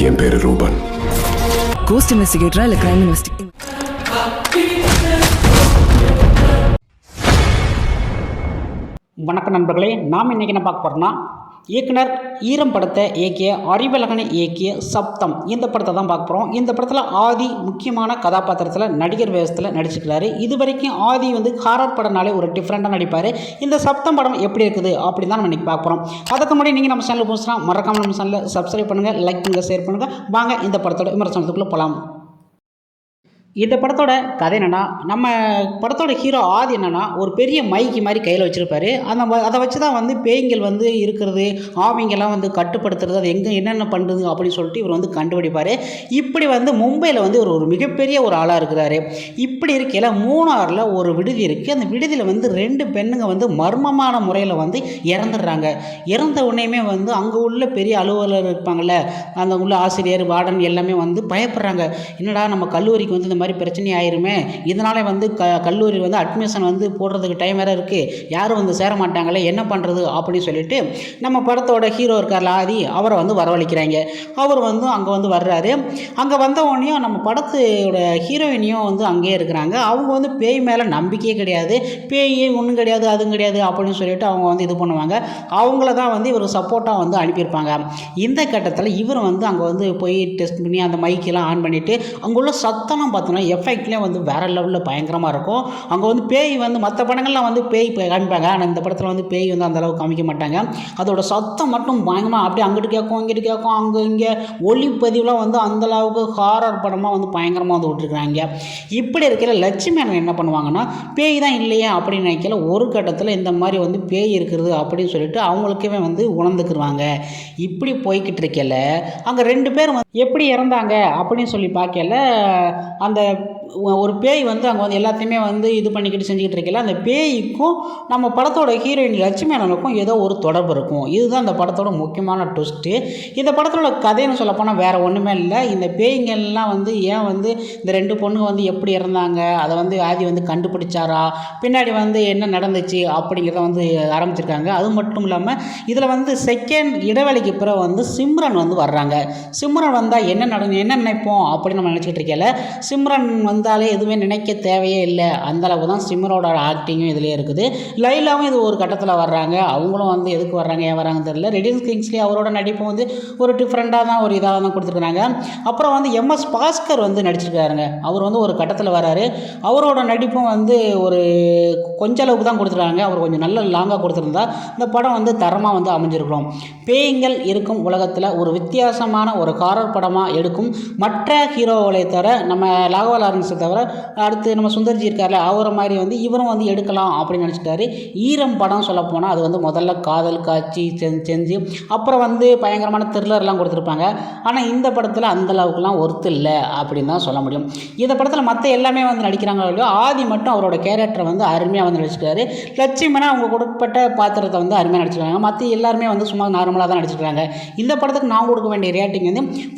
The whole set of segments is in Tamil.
என் பேரு ரூபன். கோஸ்ட் இன்வெஸ்டிகேட்டரா இல்ல கிரைம் இன்வெஸ்டிகேட்டர்? வணக்கம் நண்பர்களே, நாம் இன்றைக்கி என்ன பார்க்க போகிறோம்னா, இயக்குனர் ஈரம் படத்தை இயக்கிய அறிவழகனை இயக்கிய சப்தம் இந்த படத்தை தான் பார்க்க போகிறோம். இந்த படத்தில் ஆதி முக்கியமான கதாபாத்திரத்தில் நடிகர் வேஷத்தில் நடிச்சிருக்கிறாரு. இது வரைக்கும் ஆதி ஹாரர் படம்னாலே ஒரு டிஃப்ரெண்ட்டாக நடிப்பார். இந்த சப்தம் படம் எப்படி இருக்குது அப்படின்னு தான் நம்ம இன்றைக்கி பார்க்க போகிறோம். அதுக்கு முன்னாடி நீங்கள் நம்ம சேனலில் போச்சுன்னா மறக்காமல் நம்ம சேனலில் சப்ஸ்கிரைப் பண்ணுங்கள், லைக் பண்ணுங்கள், ஷேர் பண்ணுங்கள். வாங்க இந்த படத்தோட விமர்சனத்துக்குள்ளே போகலாம். இந்த படத்தோட கதை என்னென்னா, நம்ம படத்தோட ஹீரோ ஆதி என்னென்னா ஒரு பெரிய மைக்கு மாதிரி கையில் வச்சுருப்பார். அதை வச்சு தான் பேய்கள் இருக்கிறது, ஆவிங்கெல்லாம் கட்டுப்படுத்துறது, அது எங்கே என்னென்ன பண்ணுறது அப்படின்னு சொல்லிட்டு இவர் கண்டுபிடிப்பார். இப்படி மும்பையில் ஒரு மிகப்பெரிய ஒரு ஆளாக இருக்கிறாரு. இப்படி இருக்கையில் மூணாரில் ஒரு விடுதி இருக்குது. அந்த விடுதியில் ரெண்டு பெண்ணுங்க மர்மமான முறையில் இறந்துடுறாங்க. இறந்த உடனேயுமே அங்கே உள்ள பெரிய அலுவலர் இருப்பாங்கள்ல, அந்த உள்ள ஆசிரியர் வார்டன் எல்லாமே பயப்படுறாங்க. என்னடா நம்ம கல்லூரிக்கு இந்த மாதிரி பிரச்சனை ஆயிருமே, இதனால கல்லூரி அட்மிஷன் போடுறதுக்கு டைம் வேறு இருக்குது, யாரும் சேர மாட்டாங்களே, என்ன பண்ணுறது அப்படின்னு சொல்லிட்டு நம்ம படத்தோட ஹீரோ இருக்கார்ல ஆதி, அவரை வரவழைக்கிறாங்க. அவர் அங்கே வர்றாரு. அங்கே வந்தவொடனையும் நம்ம படத்தோட ஹீரோயினியும் அங்கேயே இருக்கிறாங்க. அவங்க பேய் மேலே நம்பிக்கையே கிடையாது, பேய் ஒன்றும் கிடையாது, அதுவும் கிடையாது அப்படின்னு சொல்லிட்டு அவங்க இது பண்ணுவாங்க. அவங்கள தான் இவர் சப்போர்ட்டாக அனுப்பியிருப்பாங்க. இந்த கட்டத்தில் இவர் அங்கே போய் டெஸ்ட் பண்ணி அந்த மைக்கெல்லாம் ஆன் பண்ணிவிட்டு அங்கே உள்ள சத்தம்லாம் பார்த்தோன்னா எஃபெக்ட்லேயே வேறு லெவலில் பயங்கரமாக இருக்கும். அங்கே பேய் மற்ற படங்கள்லாம் பேய் காமிப்பாங்க, ஆனால் இந்த படத்தில் பேய் அந்தளவுக்கு காமிக்க மாட்டாங்க. அதோட சத்தம் மட்டும் பயங்கரமாக அப்படியே அங்கிட்டு கேட்கும், இங்கிட்டு கேட்கும், அங்கே இங்கே ஒளிப்பதிவுலாம் அந்தளவுக்கு ஹாரர் படமாக பயங்கரமாக விட்டுருக்குறாங்க. இப்படி இருக்கிற லட்சுமி அண்ணன் என்ன பண்ணுவாங்கன்னா, பேய் தான் இல்லையா அப்படின்னு நினைக்கல, ஒரு கட்டத்தில் இந்த மாதிரி பேய் இருக்கிறது அப்படின்னு சொல்லிட்டு அவங்களுக்கே உணர்ந்துக்குருவாங்க. இப்படி போய்கிட்டு இருக்கல அங்கே ரெண்டு பேர் எப்படி இறந்தாங்க அப்படின்னு சொல்லி பார்க்கல, அந்த ஒரு பேய் அங்கே எல்லாத்தையுமே இது பண்ணிக்கிட்டு செஞ்சுக்கிட்டு இருக்கல, அந்த பேய்க்கும் நம்ம படத்தோட ஹீரோயின் லட்சுமி அண்ணனுக்கும் ஏதோ ஒரு தொடர்பு இருக்கும். இதுதான் அந்த படத்தோட முக்கியமான ட்விஸ்ட்டு. இந்த படத்தோட கதைன்னு சொல்லப்போனால் வேறு ஒன்றுமே இல்லை. இந்த பேய்கள்லாம் ஏன் இந்த ரெண்டு பொண்ணுங்க எப்படி இறந்தாங்க, அதை ஆதி கண்டுபிடிச்சாரா, பின்னாடி என்ன நடந்துச்சு அப்படிங்கிறத ஆரம்பிச்சிருக்காங்க. அது மட்டும் இல்லாமல் இதில் செகண்ட் இடைவெளிக்கு பிறகு சிம்ரன் வர்றாங்க. சிம்ரன் வந்தால் என்ன நினைப்போம் அப்படின்னு நம்ம நினச்சிக்கிட்டு இருக்கல, சிம்ரன் வந்தாலே எதுவுமே நினைக்க தேவையே இல்லை, அந்தளவுக்கு தான் சிம்ரனோட ஆக்டிங்கும் இதிலே இருக்குது. லைலாவும் இது ஒரு கட்டத்தில் வர்றாங்க. அவங்களும் எதுக்கு வர்றாங்க, ஏன் வராங்கன்னு தெரியல. ரெடின்ஸ் கிங்ஸ்லி அவரோட நடிப்பு ஒரு டிஃப்ரெண்ட்டாக தான் ஒரு இதாக தான் கொடுத்துருக்குறாங்க. அப்புறம் எம்எஸ் பாஸ்கர் நடிச்சிருக்காருங்க. அவர் ஒரு கட்டத்தில் வராரு. அவரோட நடிப்பும் ஒரு கொஞ்ச அளவுக்கு தான் கொடுத்துருக்காங்க. அவர் கொஞ்சம் நல்ல லாங்காக கொடுத்துருந்தா இந்த படம் தரமாக அமைஞ்சிருக்கிறோம். பேய்கள் இருக்கும் உலகத்தில் ஒரு வித்தியாசமான ஒரு ஹாரர் படமாக எடுக்கும். மற்ற ஹீரோகளை தவிர நம்ம ராகவா லாரன்ஸை தவிர அடுத்து நம்ம சுந்தர்ஜி இருக்கார்ல, அவரை மாதிரி இவரும் எடுக்கலாம் அப்படின்னு நினச்சிட்டாரு. ஈரம் படம் சொல்ல போனால் அது முதல்ல காதல் காட்சி செஞ்சு அப்புறம் பயங்கரமான த்ரில்லர்லாம் கொடுத்துருப்பாங்க. ஆனால் இந்த படத்தில் அந்தளவுக்குலாம் ஒர்த்து இல்லை அப்படின்னு தான் சொல்ல முடியும். இந்த படத்தில் மற்ற எல்லாமே நடிக்கிறாங்களோ இல்லையோ, ஆதி மட்டும் அவரோட கேரக்டரை அருமையாக நடிச்சிருக்காரு. லட்சுமணா அவங்க கொடுக்கப்பட்ட பாத்திரத்தை அருமையாக நடிச்சிருக்காங்க. மற்ற எல்லாருமே சும்மா நார்மலாக தான் நடிச்சிருக்காங்க. இந்த படத்துக்கு நான் கொடுக்க வேண்டிய ரேட்டிங்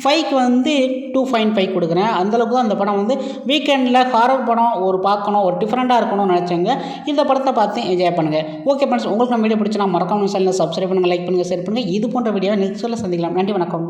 5க்கு 2.5 கொடுக்குறேன். அந்தளவுக்கு தான் அந்த படம் வீக்கெண்டில் ஹாரர் படம் ஒரு பார்க்கணும், ஒரு டிஃப்ரெண்ட்டாக இருக்கணும்னு நினச்சாங்க. இந்த படத்தை பார்த்து என்ஜாய் பண்ணுங்கள். ஓகே ஃப்ரெண்ட்ஸ், உங்களுக்கு நம்ம வீடியோ பிடிச்சினா மறக்காம சேனலை சப்ஸ்கிரைப் பண்ணுங்கள், லைக் பண்ணுங்கள், ஷேர் பண்ணுங்கள். இது போன்ற வீடியோவை நெக்ஸ்ட்டில் சந்திக்கலாம். நன்றி, வணக்கம்.